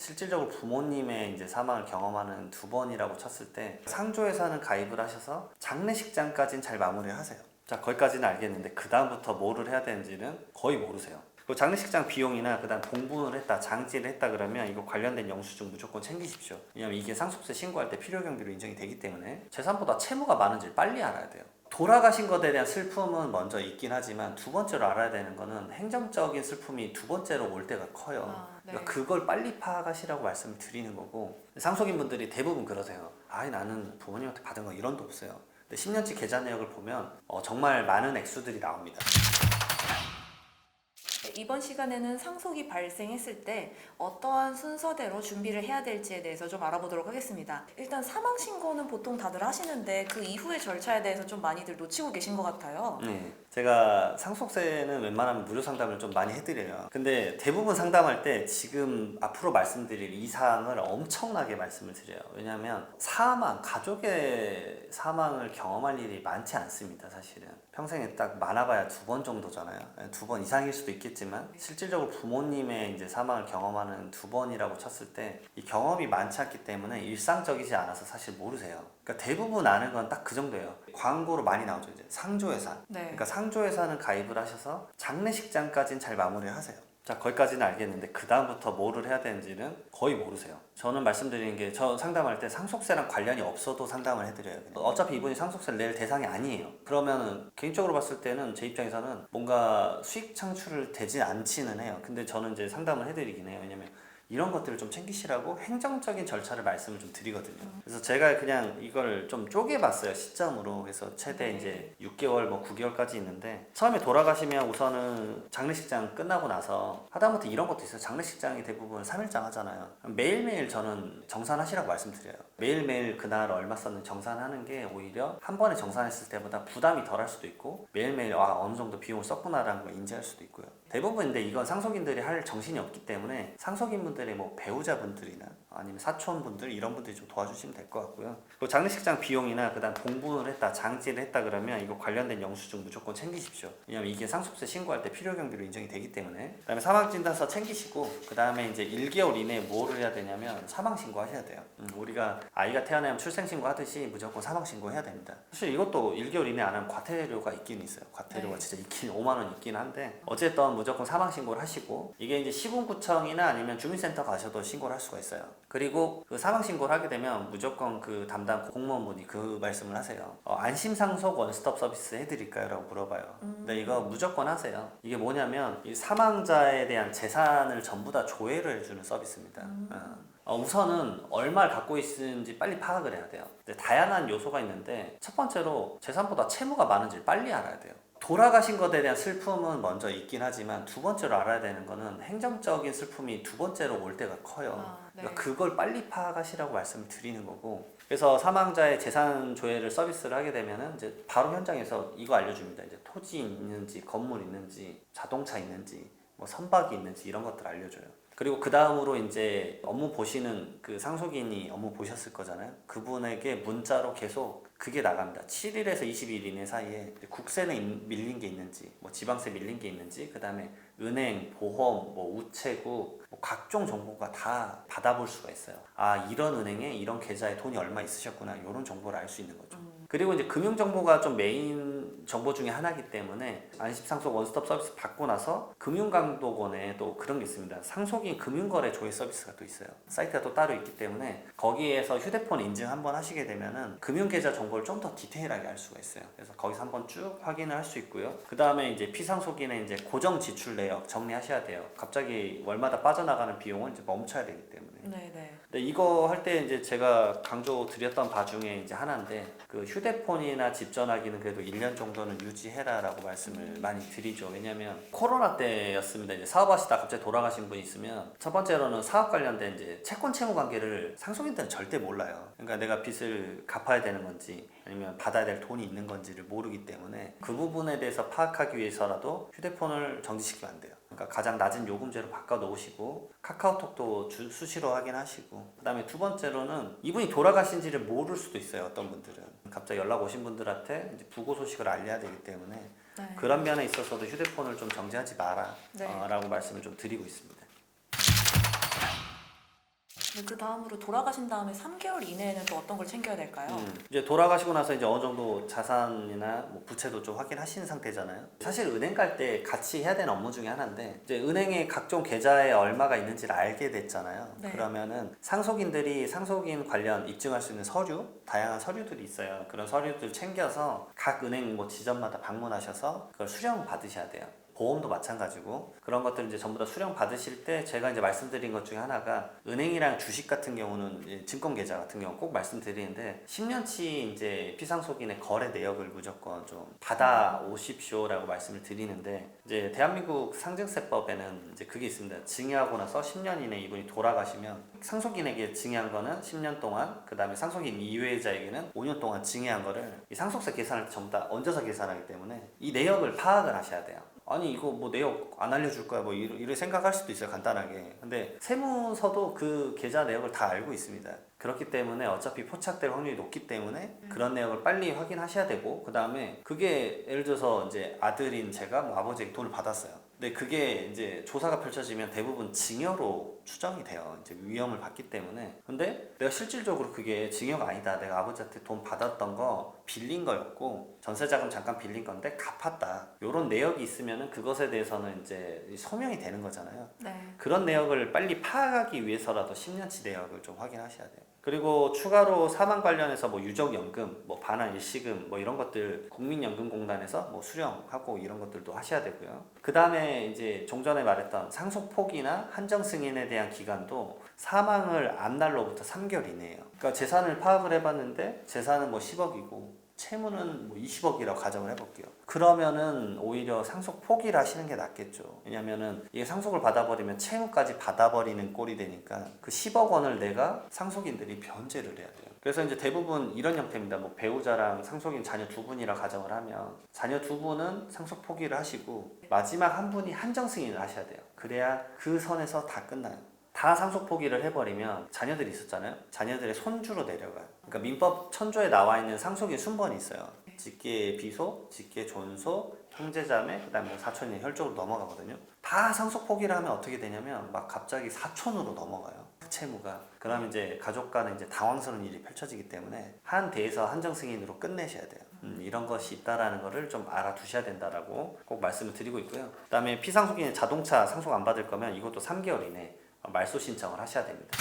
실질적으로 부모님의 이제 사망을 경험하는 두 번이라고 쳤을 때 상조회사는 가입을 하셔서 장례식장까지는 잘 마무리를 하세요. 자, 거기까지는 알겠는데 그 다음부터 뭐를 해야 되는지는 거의 모르세요. 그 장례식장 비용이나 그다음 봉분을 했다, 장지를 했다 그러면 이거 관련된 영수증 무조건 챙기십시오. 왜냐면 이게 상속세 신고할 때 필요 경비로 인정이 되기 때문에 재산보다 채무가 많은지를 빨리 알아야 돼요. 돌아가신 것에 대한 슬픔은 먼저 있긴 하지만 두 번째로 알아야 되는 거는 행정적인 슬픔이 두 번째로 올 때가 커요. 네. 그러니까 그걸 빨리 파악하시라고 말씀을 드리는 거고, 상속인 분들이 대부분 그러세요. 나는 부모님한테 받은 거 1원도 없어요. 근데 10년치 계좌 내역을 보면 정말 많은 액수들이 나옵니다. 이번 시간에는 상속이 발생했을 때 어떠한 순서대로 준비를 해야 될지에 대해서 좀 알아보도록 하겠습니다. 일단 사망 신고는 보통 다들 하시는데 그 이후의 절차에 대해서 좀 많이들 놓치고 계신 것 같아요. 네, 제가 상속세는 웬만하면 무료 상담을 좀 많이 해드려요. 근데 대부분 상담할 때 지금 앞으로 말씀드릴 이 사항을 엄청나게 말씀을 드려요. 왜냐하면 가족의 사망을 경험할 일이 많지 않습니다. 사실은 평생에 딱 많아봐야 2번 정도잖아요. 2번 이상일 수도 있겠지만 실질적으로 부모님의 이제 사망을 경험하는 2번이라고 쳤을 때 이 경험이 많지 않기 때문에 일상적이지 않아서 사실 모르세요. 그러니까 대부분 아는 건 딱 그 정도예요. 광고로 많이 나오죠. 이제 상조회사. 네. 그러니까 상조회사는 가입을 하셔서 장례식장까지는 잘 마무리를 하세요. 자, 거기까지는 알겠는데 그 다음부터 뭐를 해야 되는지는 거의 모르세요. 저는 말씀드리는 게 저 상담할 때 상속세랑 관련이 없어도 상담을 해드려요. 어차피 이분이 상속세를 낼 대상이 아니에요. 그러면은 개인적으로 봤을 때는 제 입장에서는 뭔가 수익 창출을 되지 않지는 해요. 근데 저는 이제 상담을 해드리긴 해요. 왜냐면 이런 것들을 좀 챙기시라고 행정적인 절차를 말씀을 좀 드리거든요. 그래서 제가 그냥 이걸 좀 쪼개봤어요, 시점으로. 그래서 최대 이제 6개월, 9개월까지 있는데, 처음에 돌아가시면 우선은 장례식장 끝나고 나서 하다못해 이런 것도 있어요. 장례식장이 대부분 3일장 하잖아요. 매일매일 저는 정산하시라고 말씀드려요. 매일매일 그날 얼마 썼는지 정산하는 게 오히려 한 번에 정산했을 때보다 부담이 덜할 수도 있고, 매일매일 어느 정도 비용을 썼구나라는 걸 인지할 수도 있고요. 대부분 근데 이건 상속인들이 할 정신이 없기 때문에 상속인분들의 배우자분들이나 아니면 사촌분들 이런 분들이 좀 도와주시면 될 것 같고요. 그리고 장례식장 비용이나 그다음 봉분을 했다, 장지를 했다 그러면 이거 관련된 영수증 무조건 챙기십시오. 왜냐면 이게 상속세 신고할 때 필요 경비로 인정이 되기 때문에. 그다음에 사망진단서 챙기시고 그다음에 이제 1개월 이내에 뭐를 해야 되냐면 사망 신고하셔야 돼요. 우리가 아이가 태어나면 출생 신고하듯이 무조건 사망 신고해야 됩니다. 사실 이것도 1개월 이내 안 하면 과태료가 있긴 있어요. 과태료가 진짜 있긴 5만 원 있긴 한데 어쨌든 무조건 사망 신고를 하시고, 이게 이제 시군구청이나 아니면 주민센터 가셔도 신고를 할 수가 있어요. 그리고 그 사망 신고를 하게 되면 무조건 그 담당 공무원분이 그 말씀을 하세요. 안심상속 원스톱 서비스 해드릴까요? 라고 물어봐요. 근데 이거 무조건 하세요. 이게 뭐냐면 이 사망자에 대한 재산을 전부 다 조회를 해주는 서비스입니다. 우선은 얼마를 갖고 있는지 빨리 파악을 해야 돼요. 다양한 요소가 있는데 첫 번째로 재산보다 채무가 많은지를 빨리 알아야 돼요. 돌아가신 것에 대한 슬픔은 먼저 있긴 하지만 두 번째로 알아야 되는 거는 행정적인 슬픔이 두 번째로 올 때가 커요. 네. 그러니까 그걸 빨리 파악하시라고 말씀을 드리는 거고, 그래서 사망자의 재산 조회를 서비스를 하게 되면은 이제 바로 현장에서 이거 알려줍니다. 이제 토지 있는지, 건물 있는지, 자동차 있는지, 선박이 있는지 이런 것들 알려줘요. 그리고 그 다음으로 이제 업무 보시는 그 상속인이 업무 보셨을 거잖아요. 그분에게 문자로 계속 그게 나갑니다. 7일에서 20일 이내 사이에 국세는 밀린 게 있는지, 지방세 밀린 게 있는지, 그 다음에 은행, 보험, 우체국, 각종 정보가 다 받아볼 수가 있어요. 이런 은행에 이런 계좌에 돈이 얼마 있으셨구나, 이런 정보를 알 수 있는 거죠. 그리고 이제 금융 정보가 좀 메인 정보 중에 하나이기 때문에 안심상속 원스톱 서비스 받고 나서 금융감독원에 또 그런 게 있습니다. 상속인 금융거래 조회 서비스가 또 있어요. 사이트가 또 따로 있기 때문에 거기에서 휴대폰 인증 한번 하시게 되면은 금융계좌 정보를 좀 더 디테일하게 알 수가 있어요. 그래서 거기서 한번 쭉 확인을 할 수 있고요. 그 다음에 이제 피상속인의 이제 고정 지출 내역 정리하셔야 돼요. 갑자기 월마다 빠져나가는 비용은 이제 멈춰야 되기 때문에. 네네. 근데 이거 할 때 이제 제가 강조 드렸던 바 중에 이제 하나인데, 그 휴대폰이나 집 전화기는 그래도 1년 정도는 유지해라라고 말씀을 많이 드리죠. 왜냐면 코로나 때였습니다. 이제 사업하시다 갑자기 돌아가신 분이 있으면 첫 번째로는 사업 관련된 이제 채권 채무 관계를 상속인들은 절대 몰라요. 그러니까 내가 빚을 갚아야 되는 건지 아니면 받아야 될 돈이 있는 건지를 모르기 때문에 그 부분에 대해서 파악하기 위해서라도 휴대폰을 정지시키면 안 돼요. 그러니까 가장 낮은 요금제로 바꿔 놓으시고 카카오톡도 수시로 확인하시고, 그 다음에 두 번째로는 이분이 돌아가신지를 모를 수도 있어요. 어떤 분들은 갑자기 연락 오신 분들한테 이제 부고 소식을 알려야 되기 때문에 그런 면에 있어서도 휴대폰을 좀 정지하지 마라 라고 말씀을 좀 드리고 있습니다. 그 다음으로 돌아가신 다음에 3개월 이내에는 또 어떤 걸 챙겨야 될까요? 이제 돌아가시고 나서 이제 어느 정도 자산이나 뭐 부채도 좀 확인하시는 상태잖아요. 사실 은행 갈 때 같이 해야 되는 업무 중에 하나인데 이제 은행에 각종 계좌에 얼마가 있는지를 알게 됐잖아요. 네. 그러면은 상속인들이 상속인 관련 입증할 수 있는 서류, 다양한 서류들이 있어요. 그런 서류들 챙겨서 각 은행 뭐 지점마다 방문하셔서 그걸 수령 받으셔야 돼요. 보험도 마찬가지고 그런 것들 이제 전부 다 수령 받으실 때 제가 이제 말씀드린 것 중에 하나가 은행이랑 주식 같은 경우는 이제 증권 계좌 같은 경우 꼭 말씀드리는데 10년치 이제 피상속인의 거래 내역을 무조건 좀 받아 오십시오라고 말씀을 드리는데 이제 대한민국 상증세법에는 이제 그게 있습니다. 증여하고 나서 10년 이내 이분이 돌아가시면 상속인에게 증여한 거는 10년 동안 그 다음에 상속인 이외자에게는 5년 동안 증여한 거를 이 상속세 계산할 때 전부 다 얹어서 계산하기 때문에 이 내역을 파악을 하셔야 돼요. 아니 이거 뭐 내역 안 알려줄 거야 뭐 이렇게 생각할 수도 있어요 간단하게. 근데 세무서도 그 계좌 내역을 다 알고 있습니다. 그렇기 때문에 어차피 포착될 확률이 높기 때문에 그런 내역을 빨리 확인하셔야 되고 그 다음에 그게 예를 들어서 이제 아들인 제가 뭐 아버지에게 돈을 받았어요. 근데 그게 이제 조사가 펼쳐지면 대부분 증여로 추정이 돼요. 이제 위험을 받기 때문에. 근데 내가 실질적으로 그게 증여가 아니다. 내가 아버지한테 돈 받았던 거 빌린 거였고 전세자금 잠깐 빌린 건데 갚았다. 이런 내역이 있으면은 그것에 대해서는 이제 소명이 되는 거잖아요. 네. 그런 내역을 빨리 파악하기 위해서라도 10년치 내역을 좀 확인하셔야 돼요. 그리고 추가로 사망 관련해서 뭐 유족연금, 뭐 반환 일시금 뭐 이런 것들 국민연금공단에서 뭐 수령하고 이런 것들도 하셔야 되고요. 그 다음에 이제 종전에 말했던 상속포기나 한정승인에 대한 기간도 사망을 안 날로부터 3개월 이내예요. 그러니까 재산을 파악을 해봤는데 재산은 뭐 10억이고 채무는 뭐 20억이라고 가정을 해볼게요. 그러면은 오히려 상속 포기를 하시는 게 낫겠죠. 왜냐면은 이게 상속을 받아버리면 채무까지 받아버리는 꼴이 되니까 그 10억 원을 내가 상속인들이 변제를 해야 돼요. 그래서 이제 대부분 이런 형태입니다. 뭐 배우자랑 상속인 자녀 두 분이라 가정을 하면 자녀 두 분은 상속 포기를 하시고 마지막 한 분이 한정 승인을 하셔야 돼요. 그래야 그 선에서 다 끝나요. 다 상속 포기를 해버리면 자녀들이 있었잖아요. 자녀들의 손주로 내려가요. 그러니까 민법 천조에 나와 있는 상속인 순번이 있어요. 직계 비속, 직계 존속, 형제자매, 그다음에 뭐 사촌이 혈족으로 넘어가거든요. 다 상속 포기를 하면 어떻게 되냐면 막 갑자기 사촌으로 넘어가요. 그 채무가. 그러면 이제 가족 간에 이제 당황스러운 일이 펼쳐지기 때문에 한 대에서 한정 승인으로 끝내셔야 돼요. 이런 것이 있다라는 거를 좀 알아두셔야 된다라고 꼭 말씀을 드리고 있고요. 그다음에 피상속인 자동차 상속 안 받을 거면 이것도 3개월 이내 말소 신청을 하셔야 됩니다.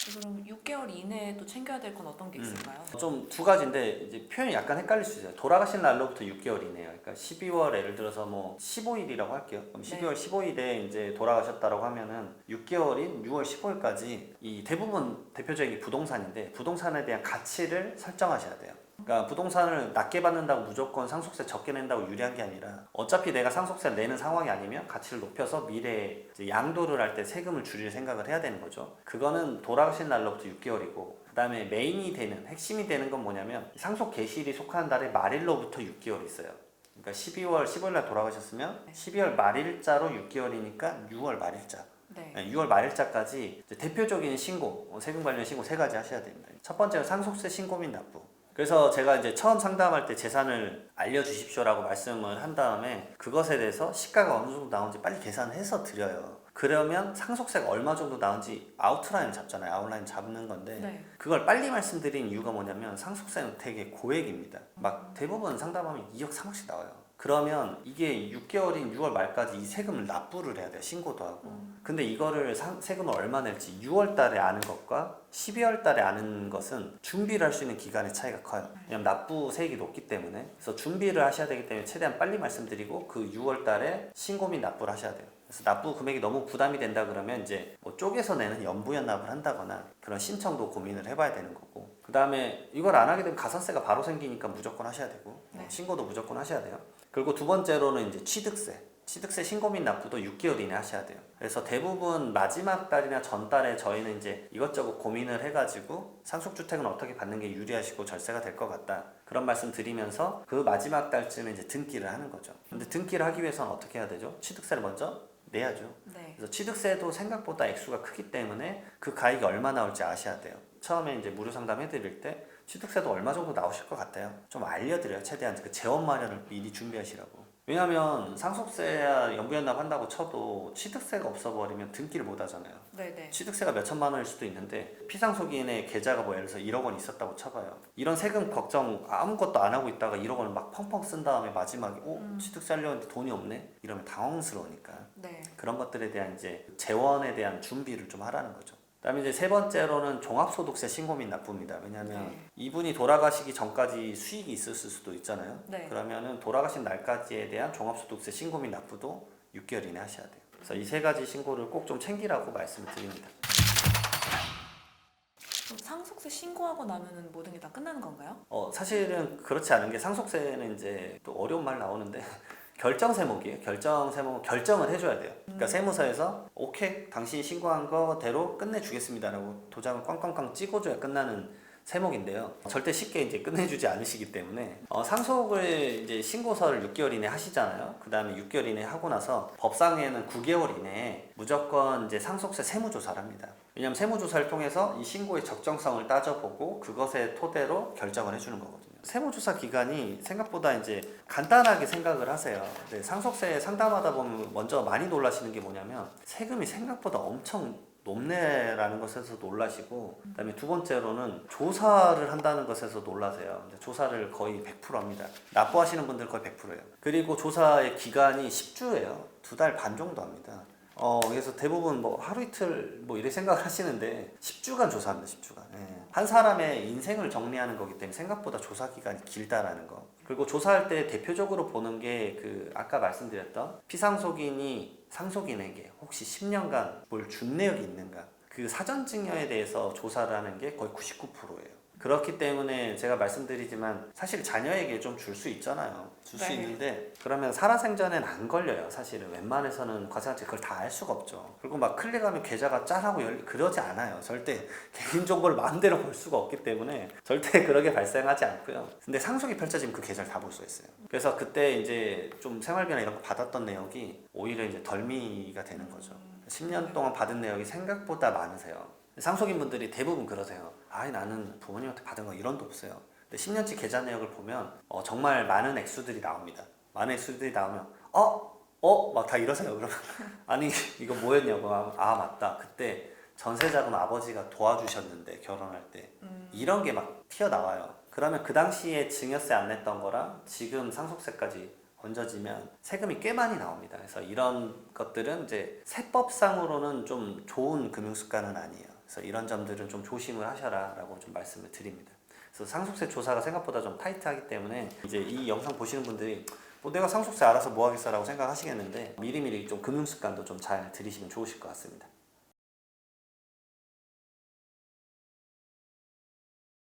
그럼 6개월 이내에 또 챙겨야 될 건 어떤 게 있을까요? 좀 두 가지인데 이제 표현이 약간 헷갈릴 수 있어요. 돌아가신 날로부터 6개월 이내요. 그러니까 12월 예를 들어서 뭐 15일이라고 할게요. 그럼 12월 15일에 이제 돌아가셨다고 하면은 6개월인 6월 15일까지 이 대부분 대표적인 게 부동산인데 부동산에 대한 가치를 설정하셔야 돼요. 그러니까 부동산을 낮게 받는다고 무조건 상속세 적게 낸다고 유리한 게 아니라 어차피 내가 상속세를 내는 상황이 아니면 가치를 높여서 미래에 이제 양도를 할 때 세금을 줄일 생각을 해야 되는 거죠. 그거는 돌아가신 날로부터 6개월이고 그 다음에 메인이 되는 핵심이 되는 건 뭐냐면 상속 개시일이 속하는 달의 말일로부터 6개월이 있어요. 그러니까 12월 15일 날 돌아가셨으면 12월 말일자로 6개월이니까 6월 말일자. 네. 6월 말일자까지 이제 대표적인 신고, 세금 관련 신고 세 가지 하셔야 됩니다. 첫 번째는 상속세 신고 및 납부. 그래서 제가 이제 처음 상담할 때 재산을 알려주십시오라고 말씀을 한 다음에 그것에 대해서 시가가 어느 정도 나온지 빨리 계산해서 드려요. 그러면 상속세가 얼마 정도 나온지 아웃라인 잡잖아요. 아웃라인 잡는 건데 네. 그걸 빨리 말씀드린 이유가 뭐냐면 상속세는 되게 고액입니다. 막 대부분 상담하면 2억, 3억씩 나와요. 그러면 이게 6개월인 6월 말까지 이 세금을 납부를 해야 돼요. 신고도 하고. 근데 이거를 세금을 얼마 낼지 6월 달에 아는 것과 12월 달에 아는 것은 준비를 할 수 있는 기간의 차이가 커요. 왜냐면 납부 세액이 높기 때문에. 그래서 준비를 하셔야 되기 때문에 최대한 빨리 말씀드리고 그 6월 달에 신고 및 납부를 하셔야 돼요. 그래서 납부 금액이 너무 부담이 된다 그러면 이제 뭐 쪼개서 내는 연부연납을 한다거나 그런 신청도 고민을 해봐야 되는 거고 그 다음에 이걸 안 하게 되면 가산세가 바로 생기니까 무조건 하셔야 되고 신고도 무조건 하셔야 돼요. 그리고 두 번째로는 이제 취득세 신고 및 납부도 6개월 이내 하셔야 돼요. 그래서 대부분 마지막 달이나 전달에 저희는 이제 이것저것 고민을 해가지고 상속주택은 어떻게 받는 게 유리하시고 절세가 될 것 같다. 그런 말씀 드리면서 그 마지막 달쯤에 이제 등기를 하는 거죠. 근데 등기를 하기 위해서는 어떻게 해야 되죠? 취득세를 먼저 내야죠. 네. 그래서 취득세도 생각보다 액수가 크기 때문에 그 가액이 얼마 나올지 아셔야 돼요. 처음에 이제 무료 상담 해드릴 때 취득세도 얼마 정도 나오실 것 같아요. 좀 알려드려요. 최대한 그 재원 마련을 미리 준비하시라고. 왜냐하면 상속세야 연부연납 한다고 쳐도 취득세가 없어버리면 등기를 못 하잖아요. 네네. 취득세가 몇 천만 원일 수도 있는데 피상속인의 계좌가 뭐 예를 들어서 1억 원 있었다고 쳐봐요. 이런 세금 걱정 아무것도 안 하고 있다가 1억 원을 막 펑펑 쓴 다음에 마지막에 취득세 하려고 했는데 돈이 없네? 이러면 당황스러우니까 네. 그런 것들에 대한 이제 재원에 대한 준비를 좀 하라는 거죠. 그다음에 이제 세 번째로는 종합소득세 신고 및 납부입니다. 왜냐하면 네. 이분이 돌아가시기 전까지 수익이 있었을 수도 있잖아요. 네. 그러면은 돌아가신 날까지에 대한 종합소득세 신고 및 납부도 6개월 이내 하셔야 돼요. 그래서 이 세 가지 신고를 꼭 좀 챙기라고 말씀을 드립니다. 그럼 상속세 신고하고 나면은 모든 게 다 끝나는 건가요? 사실은 그렇지 않은 게 상속세는 이제 또 어려운 말 나오는데 결정세목이에요. 결정세목 결정을 해줘야 돼요. 그러니까 세무서에서 오케이 당신이 신고한 거대로 끝내주겠습니다라고 도장을 꽝꽝꽝 찍어줘야 끝나는 세목인데요. 절대 쉽게 이제 끝내주지 않으시기 때문에 상속을 이제 신고서를 6개월 이내 하시잖아요. 그 다음에 6개월 이내 하고 나서 법상에는 9개월 이내에 무조건 이제 상속세 세무조사를 합니다. 왜냐하면 세무조사를 통해서 이 신고의 적정성을 따져보고 그것의 토대로 결정을 해주는 거거든요. 세무조사 기간이 생각보다 이제 간단하게 생각을 하세요. 근데 상속세 상담하다 보면 먼저 많이 놀라시는 게 뭐냐면 세금이 생각보다 엄청 높네라는 것에서 놀라시고, 그다음에 두 번째로는 조사를 한다는 것에서 놀라세요. 근데 조사를 거의 100% 합니다. 납부하시는 분들 거의 100%예요. 그리고 조사의 기간이 10주예요. 2달 반 정도 합니다. 그래서 대부분 뭐 하루 이틀 뭐 이렇게 생각을 하시는데 10주간 조사합니다. 10주간. 예. 한 사람의 인생을 정리하는 거기 때문에 생각보다 조사 기간이 길다라는 거. 그리고 조사할 때 대표적으로 보는 게 그 아까 말씀드렸던 피상속인이 상속인에게 혹시 10년간 뭘 준 내역이 있는가, 그 사전 증여에 대해서 조사를 하는 게 거의 99%예요. 그렇기 때문에 제가 말씀드리지만 사실 자녀에게 좀 줄 수 있잖아요. 줄 수 네. 있는데 그러면 살아생전엔 안 걸려요. 사실은 웬만해서는 과세한테 그걸 다 알 수가 없죠. 그리고 막 클릭하면 계좌가 짠하고 그러지 않아요. 절대 개인정보를 마음대로 볼 수가 없기 때문에 절대 그렇게 발생하지 않고요. 근데 상속이 펼쳐지면 그 계좌를 다 볼 수가 있어요. 그래서 그때 이제 좀 생활비나 이런 거 받았던 내역이 오히려 이제 덜미가 되는 거죠. 10년 동안 받은 내역이 생각보다 많으세요. 상속인 분들이 대부분 그러세요. 나는 부모님한테 받은 거 1원도 없어요. 근데 10년치 계좌 내역을 보면 정말 많은 액수들이 나옵니다. 많은 액수들이 나오면 막 다 이러세요. 그러면 아니 이거 뭐였냐고. 맞다. 그때 전세자금 아버지가 도와주셨는데 결혼할 때 이런 게 막 튀어나와요. 그러면 그 당시에 증여세 안 냈던 거랑 지금 상속세까지 얹어지면 세금이 꽤 많이 나옵니다. 그래서 이런 것들은 이제 세법상으로는 좀 좋은 금융습관은 아니에요. 그래서 이런 점들은 좀 조심을 하셔라라고 좀 말씀을 드립니다. 그래서 상속세 조사가 생각보다 좀 타이트하기 때문에 이제 이 영상 보시는 분들이 내가 상속세 알아서 뭐 하겠어라고 생각하시겠는데 미리미리 좀 금융습관도 좀 잘 들이시면 좋으실 것 같습니다.